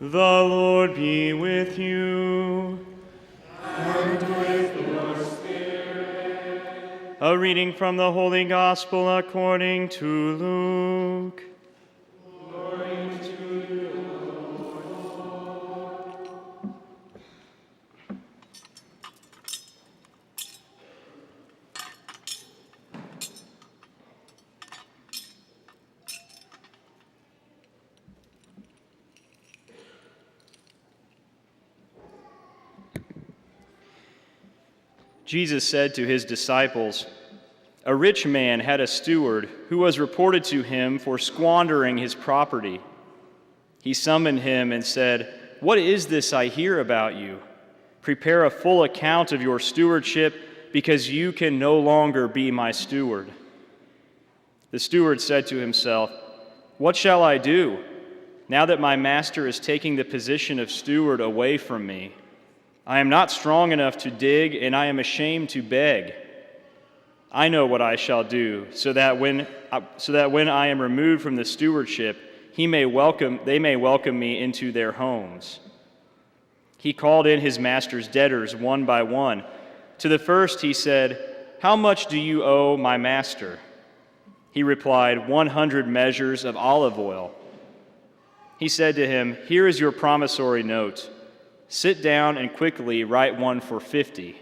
The Lord be with you. And with your spirit. A reading from the Holy Gospel according to Luke. Glory to you, Lord. Jesus said to his disciples, "A rich man had a steward who was reported to him for squandering his property. He summoned him and said, 'What is this I hear about you? Prepare a full account of your stewardship, because you can no longer be my steward.' The steward said to himself, 'What shall I do, now that my master is taking the position of steward away from me? I am not strong enough to dig, and I am ashamed to beg. I know what I shall do, so that when I am removed from the stewardship, they may welcome me into their homes.' He called in his master's debtors one by one. To the first he said, 'How much do you owe my master?' He replied, 100 measures of olive oil.' He said to him, 'Here is your promissory note. Sit down and quickly write one for 50.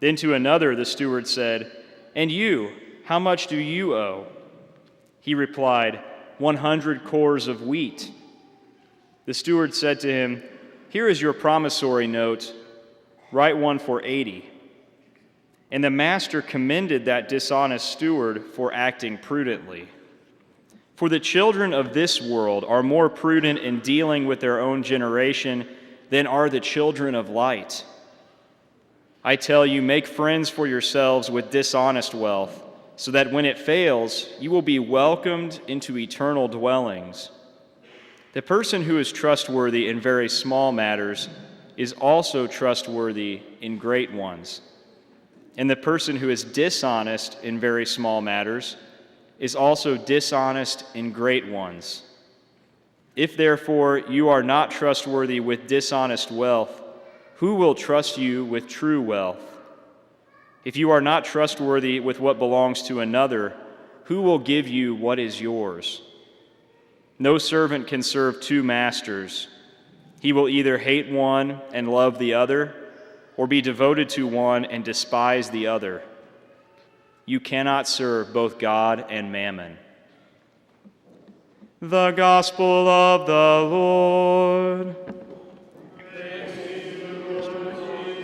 Then to another the steward said, 'And you, how much do you owe?' He replied, 100 cores of wheat. The steward said to him, 'Here is your promissory note. Write one for 80. And the master commended that dishonest steward for acting prudently. For the children of this world are more prudent in dealing with their own generation than are the children of light. I tell you, make friends for yourselves with dishonest wealth, so that when it fails, you will be welcomed into eternal dwellings. The person who is trustworthy in very small matters is also trustworthy in great ones. And the person who is dishonest in very small matters is also dishonest in great ones. If therefore you are not trustworthy with dishonest wealth, who will trust you with true wealth? If you are not trustworthy with what belongs to another, who will give you what is yours? No servant can serve two masters. He will either hate one and love the other, or be devoted to one and despise the other. You cannot serve both God and mammon." The Gospel of the Lord. Praise to you, Lord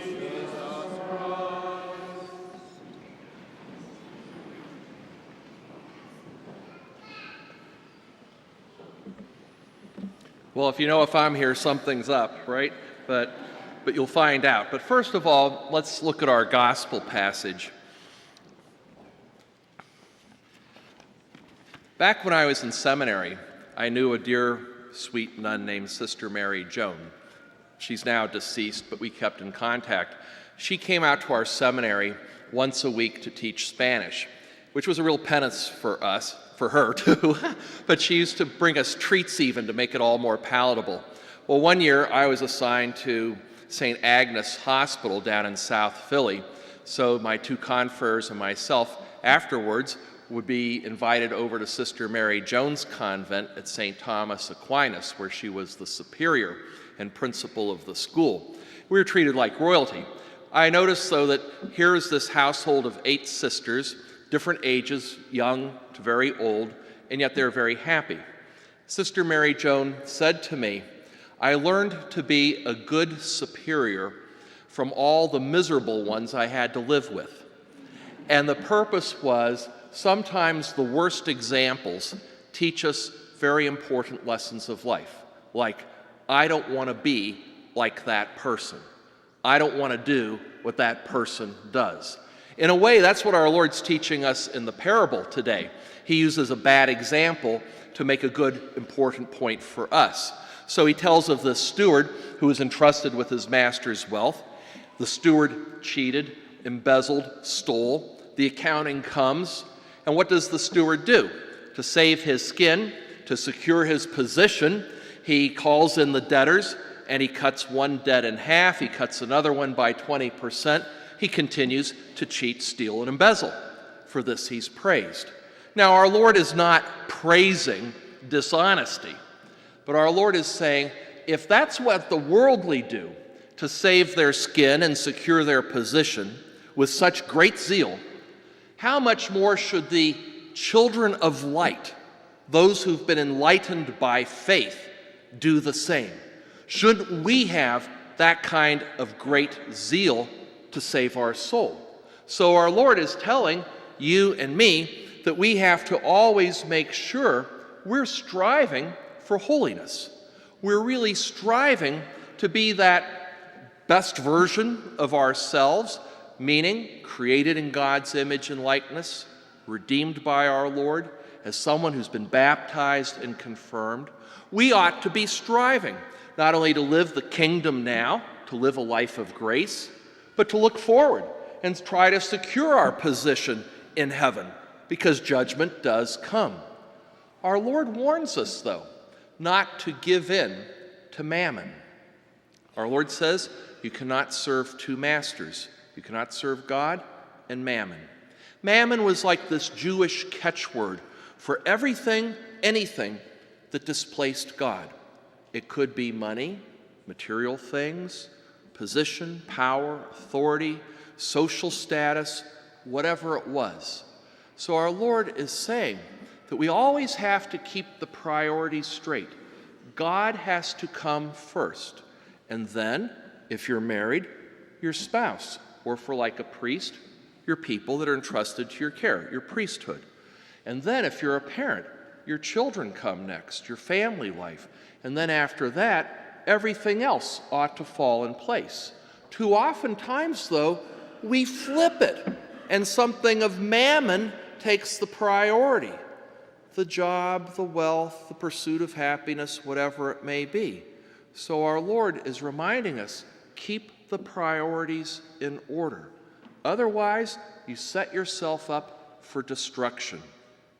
Jesus Christ. Well, if I'm here, something's up, right? But you'll find out. But first of all, let's look at our gospel passage. Back when I was in seminary, I knew a dear, sweet nun named Sister Mary Joan. She's now deceased, but we kept in contact. She came out to our seminary once a week to teach Spanish, which was a real penance for her too. But she used to bring us treats even to make it all more palatable. Well, one year I was assigned to St. Agnes Hospital down in South Philly, so my two confreres and myself afterwards would be invited over to Sister Mary Joan's convent at St. Thomas Aquinas, where she was the superior and principal of the school. We were treated like royalty. I noticed, though, that here's this household of 8 sisters, different ages, young to very old, and yet they're very happy. Sister Mary Joan said to me, "I learned to be a good superior from all the miserable ones I had to live with." And the purpose was, sometimes the worst examples teach us very important lessons of life, like, I don't want to be like that person. I don't want to do what that person does. In a way, that's what our Lord's teaching us in the parable today. He uses a bad example to make a good, important point for us. So he tells of this steward who was entrusted with his master's wealth. The steward cheated, embezzled, stole. The accounting comes. And what does the steward do? To save his skin, to secure his position, He calls in the debtors, and he cuts one debt in half. He cuts another one by 20%. He continues to cheat, steal, and embezzle. For this he's praised. Now, our Lord is not praising dishonesty, but our Lord is saying, if that's what the worldly do to save their skin and secure their position with such great zeal, how much more should the children of light, those who've been enlightened by faith, do the same? Shouldn't we have that kind of great zeal to save our soul? So our Lord is telling you and me that we have to always make sure we're striving for holiness. We're really striving to be that best version of ourselves, meaning created in God's image and likeness, redeemed by our Lord, as someone who's been baptized and confirmed. We ought to be striving not only to live the kingdom now, to live a life of grace, but to look forward and try to secure our position in heaven, because judgment does come. Our Lord warns us, though, not to give in to mammon. Our Lord says you cannot serve two masters. You cannot serve God and mammon. Mammon was like this Jewish catchword for everything, anything that displaced God. It could be money, material things, position, power, authority, social status, whatever it was. So our Lord is saying that we always have to keep the priorities straight. God has to come first. And then, if you're married, your spouse, or for like a priest, your people that are entrusted to your care, your priesthood. And then, if you're a parent, your children come next, your family life. And then after that, everything else ought to fall in place. Too often times, though, we flip it, and something of mammon takes the priority. The job, the wealth, the pursuit of happiness, whatever it may be. So our Lord is reminding us, keep the priorities in order. Otherwise, you set yourself up for destruction,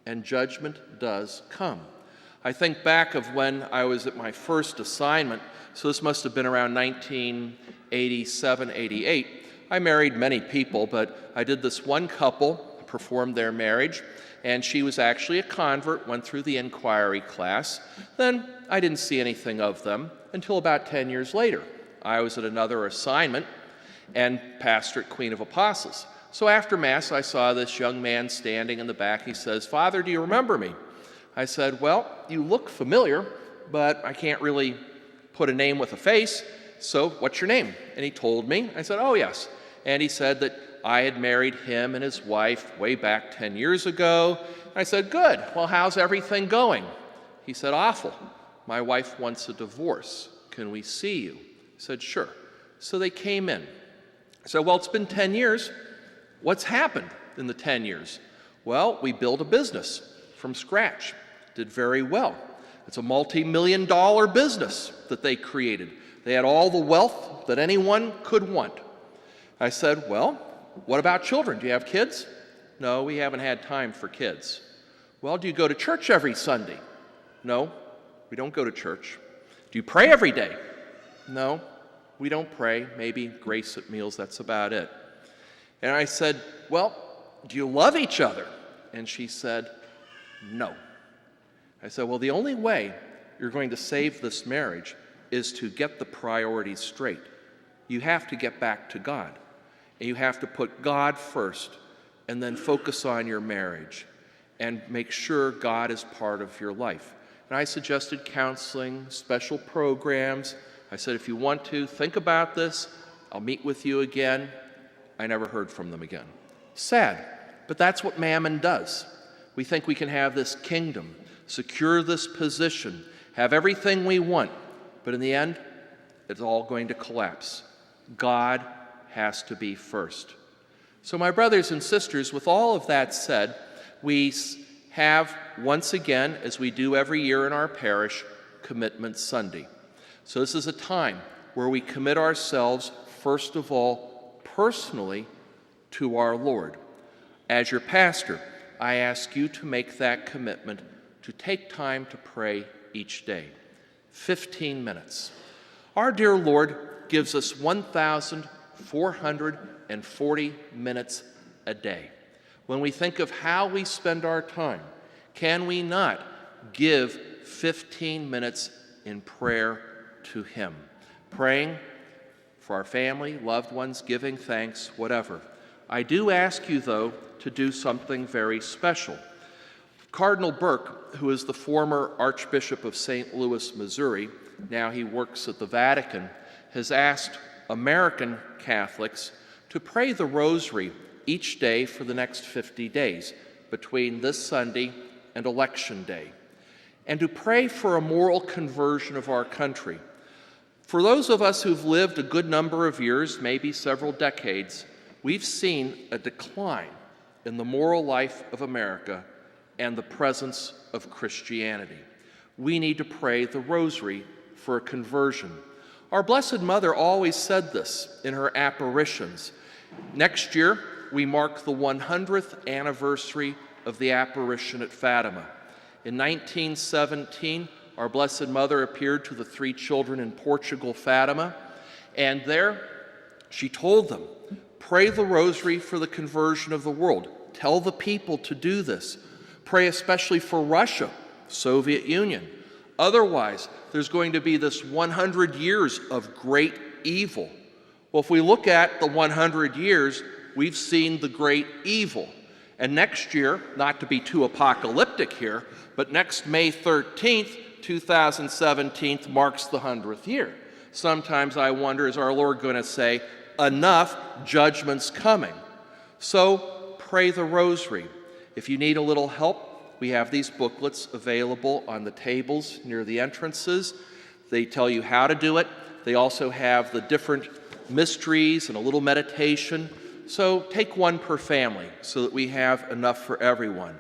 and judgment does come. I think back of when I was at my first assignment, so this must have been around 1987, 88. I married many people, but I did this one couple, performed their marriage, and she was actually a convert, went through the inquiry class. Then I didn't see anything of them until about 10 years later. I was at another assignment and pastor at Queen of Apostles. So after Mass, I saw this young man standing in the back. He says, "Father, do you remember me?" I said, "Well, you look familiar, but I can't really put a name with a face, so what's your name?" And he told me. I said, "Oh, yes." And he said that I had married him and his wife way back 10 years ago. I said, "Good. Well, how's everything going?" He said, "Awful. My wife wants a divorce. Can we see you?" I said, "Sure." So they came in. I said, "Well, it's been 10 years. What's happened in the 10 years?" "Well, we built a business from scratch. Did very well. It's a multi-million-dollar business that they created. They had all the wealth that anyone could want." I said, "Well, what about children? Do you have kids?" "No, we haven't had time for kids." "Well, do you go to church every Sunday?" "No, we don't go to church." "Do you pray every day?" "No, we don't pray. Maybe grace at meals, that's about it." And I said, "Well, do you love each other?" And she said, "No." I said, "Well, the only way you're going to save this marriage is to get the priorities straight. You have to get back to God. And you have to put God first and then focus on your marriage and make sure God is part of your life." And I suggested counseling, special programs. I said, "If you want to, think about this. I'll meet with you again." I never heard from them again. Sad, but that's what mammon does. We think we can have this kingdom, secure this position, have everything we want, but in the end, it's all going to collapse. God has to be first. So my brothers and sisters, with all of that said, we have, once again, as we do every year in our parish, Commitment Sunday. So this is a time where we commit ourselves, first of all, personally to our Lord. As your pastor, I ask you to make that commitment to take time to pray each day. 15 minutes. Our dear Lord gives us 1,440 minutes a day. When we think of how we spend our time, can we not give 15 minutes in prayer to Him? Praying for our family, loved ones, giving thanks, whatever. I do ask you, though, to do something very special. Cardinal Burke, who is the former Archbishop of St. Louis, Missouri, now he works at the Vatican, has asked American Catholics to pray the Rosary each day for the next 50 days, between this Sunday and Election Day, and to pray for a moral conversion of our country. For those of us who've lived a good number of years, maybe several decades, we've seen a decline in the moral life of America and the presence of Christianity. We need to pray the Rosary for a conversion. Our Blessed Mother always said this in her apparitions. Next year, we mark the 100th anniversary of the apparition at Fatima. In 1917, our Blessed Mother appeared to the 3 children in Portugal, Fatima, and there she told them, pray the Rosary for the conversion of the world. Tell the people to do this. Pray especially for Russia, Soviet Union. Otherwise, there's going to be this 100 years of great evil. Well, if we look at the 100 years, we've seen the great evil. And next year, not to be too apocalyptic here, but next May 13th, 2017 marks the 100th year. Sometimes I wonder, is our Lord going to say, enough, judgment's coming? So pray the Rosary. If you need a little help, we have these booklets available on the tables near the entrances. They tell you how to do it. They also have the different mysteries and a little meditation. So take one per family so that we have enough for everyone.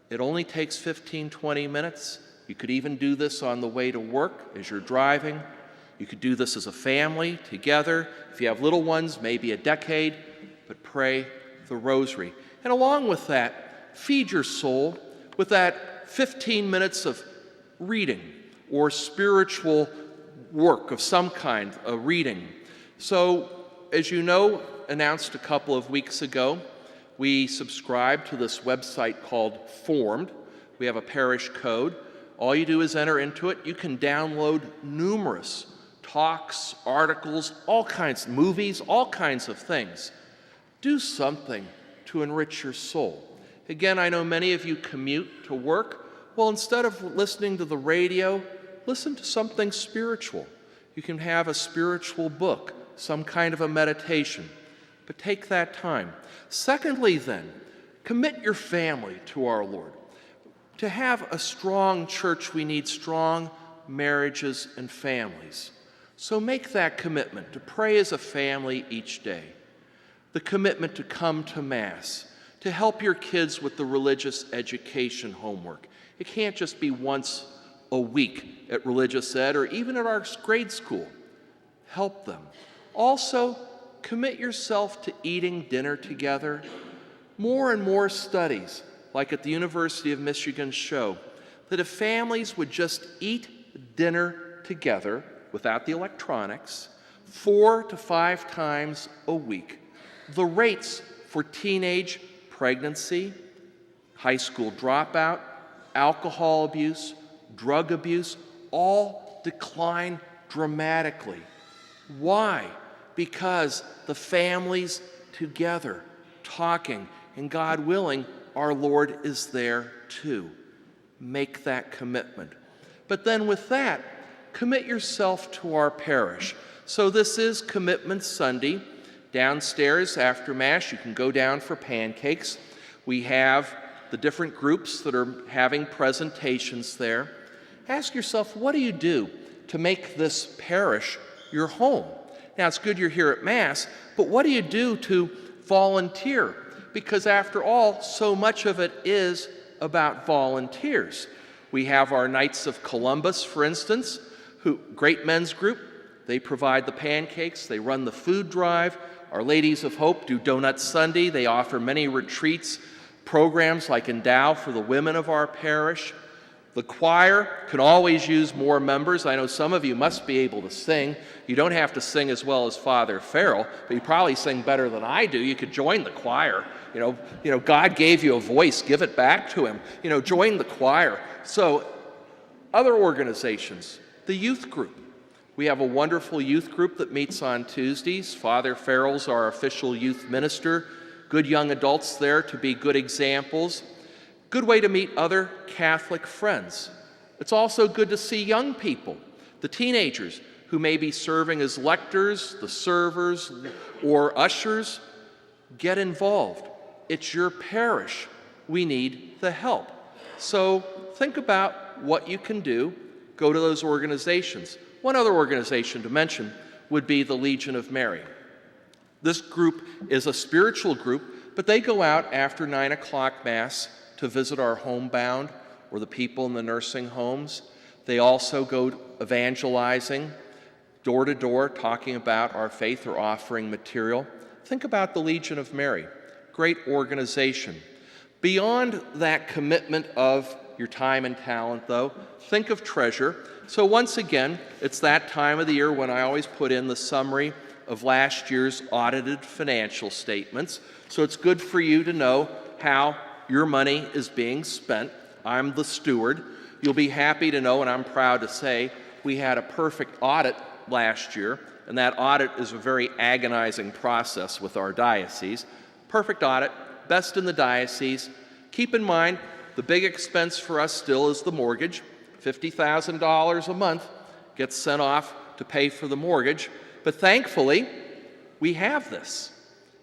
It only takes 15-20 minutes. You could even do this on the way to work as you're driving. You could do this as a family together. If you have little ones, maybe a decade, but pray the Rosary. And along with that, feed your soul with that 15 minutes of reading or spiritual work of some kind, a reading. So, as you know, announced a couple of weeks ago, we subscribe to this website called Formed. We have a parish code. All you do is enter into it. You can download numerous talks, articles, all kinds, movies, all kinds of things. Do something to enrich your soul. Again, I know many of you commute to work. Well, instead of listening to the radio, listen to something spiritual. You can have a spiritual book, some kind of a meditation, but take that time. Secondly, then, commit your family to our Lord. To have a strong church, we need strong marriages and families. So make that commitment to pray as a family each day. The commitment to come to Mass, to help your kids with the religious education homework. It can't just be once a week at religious ed or even at our grade school. Help them. Also, commit yourself to eating dinner together. More and more studies, like at the University of Michigan, show that if families would just eat dinner together without the electronics 4 to 5 times a week, the rates for teenage pregnancy, high school dropout, alcohol abuse, drug abuse, all decline dramatically. Why? Because the families together, talking, and God willing, our Lord is there too. Make that commitment. But then with that, commit yourself to our parish. So this is Commitment Sunday. Downstairs after Mass, you can go down for pancakes. We have the different groups that are having presentations there. Ask yourself, what do you do to make this parish your home? Now, it's good you're here at Mass, but what do you do to volunteer? Because after all, so much of it is about volunteers. We have our Knights of Columbus, for instance, great men's group. They provide the pancakes, they run the food drive. Our Ladies of Hope do Donut Sunday. They offer many retreats, programs like Endow for the women of our parish. The choir can always use more members. I know some of you must be able to sing. You don't have to sing as well as Father Farrell, but you probably sing better than I do. You could join the choir. You know, God gave you a voice. Give it back to him. Join the choir. So, other organizations, the youth group. We have a wonderful youth group that meets on Tuesdays. Father Farrell's our official youth minister. Good young adults there to be good examples. Good way to meet other Catholic friends. It's also good to see young people, the teenagers who may be serving as lectors, the servers, or ushers. Get involved. It's your parish. We need the help. So think about what you can do. Go to those organizations. One other organization to mention would be the Legion of Mary. This group is a spiritual group, but they go out after 9 o'clock Mass to visit our homebound or the people in the nursing homes. They also go evangelizing, door to door, talking about our faith or offering material. Think about the Legion of Mary. Great organization. Beyond that commitment of your time and talent, though, think of treasure. So once again, it's that time of the year when I always put in the summary of last year's audited financial statements. So it's good for you to know how your money is being spent. I'm the steward. You'll be happy to know, and I'm proud to say, we had a perfect audit last year, and that audit is a very agonizing process with our diocese. Perfect audit, best in the diocese. Keep in mind, the big expense for us still is the mortgage. $50,000 a month gets sent off to pay for the mortgage, but thankfully, we have this.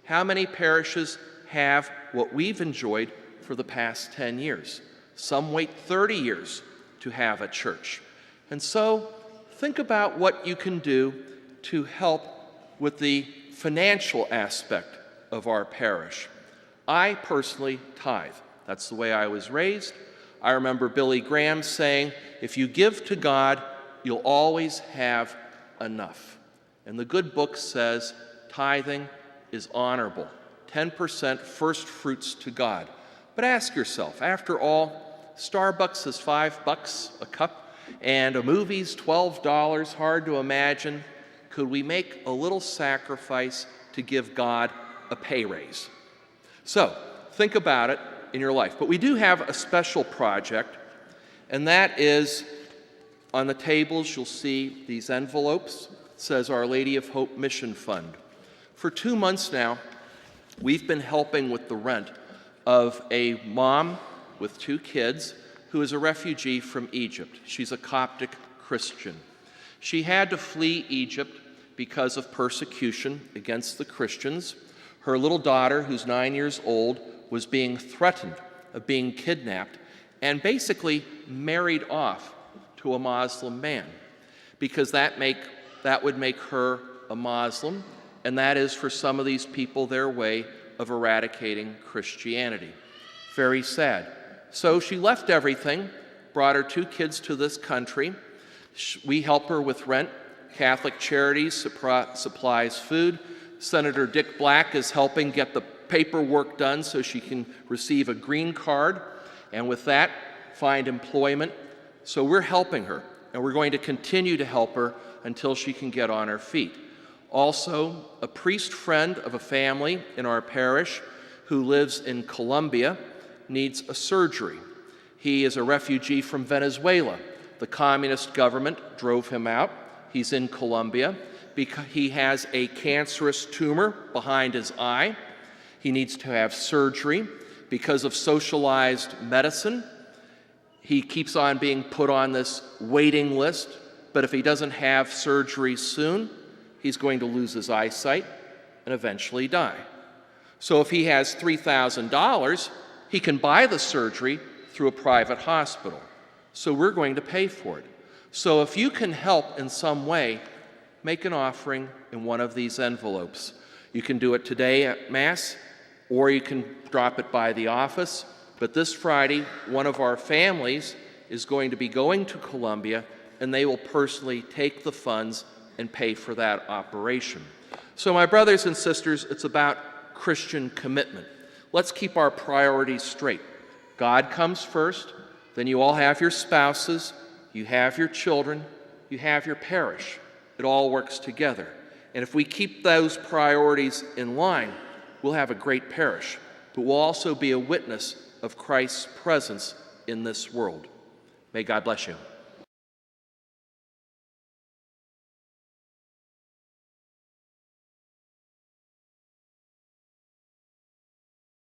How many parishes have what we've enjoyed for the past 10 years? Some wait 30 years to have a church. And so, think about what you can do to help with the financial aspect of our parish. I personally tithe. That's the way I was raised. I remember Billy Graham saying, if you give to God, you'll always have enough. And the good book says tithing is honorable. 10% first fruits to God. But ask yourself, after all, Starbucks is $5 a cup, and a movie's $12, hard to imagine. Could we make a little sacrifice to give God a pay raise? So, think about it in your life. But we do have a special project, and that is on the tables you'll see these envelopes. It says Our Lady of Hope Mission Fund. For 2 months now, we've been helping with the rent of a mom with 2 kids who is a refugee from Egypt. She's a Coptic Christian. She had to flee Egypt because of persecution against the Christians. Her little daughter, who's 9 years old, was being threatened of being kidnapped and basically married off to a Muslim man, because that would make her a Muslim, and that is for some of these people their way of eradicating Christianity. Very sad. So she left everything, brought her 2 kids to this country. We help her with rent. Catholic Charities supplies food. Senator Dick Black is helping get the paperwork done so she can receive a green card, and with that, find employment. So we're helping her, and we're going to continue to help her until she can get on her feet. Also, a priest friend of a family in our parish who lives in Colombia needs a surgery. He is a refugee from Venezuela. The communist government drove him out. He's in Colombia because he has a cancerous tumor behind his eye. He needs to have surgery because of socialized medicine. He keeps on being put on this waiting list, but if he doesn't have surgery soon, he's going to lose his eyesight and eventually die. So if he has $3,000, he can buy the surgery through a private hospital. So we're going to pay for it. So if you can help in some way, make an offering in one of these envelopes. You can do it today at Mass, or you can drop it by the office. But this Friday, one of our families is going to be going to Colombia, and they will personally take the funds and pay for that operation. So my brothers and sisters, it's about Christian commitment. Let's keep our priorities straight. God comes first, then you all have your spouses, you have your children, you have your parish. It all works together. And if we keep those priorities in line, we'll have a great parish, but we'll also be a witness of Christ's presence in this world. May God bless you.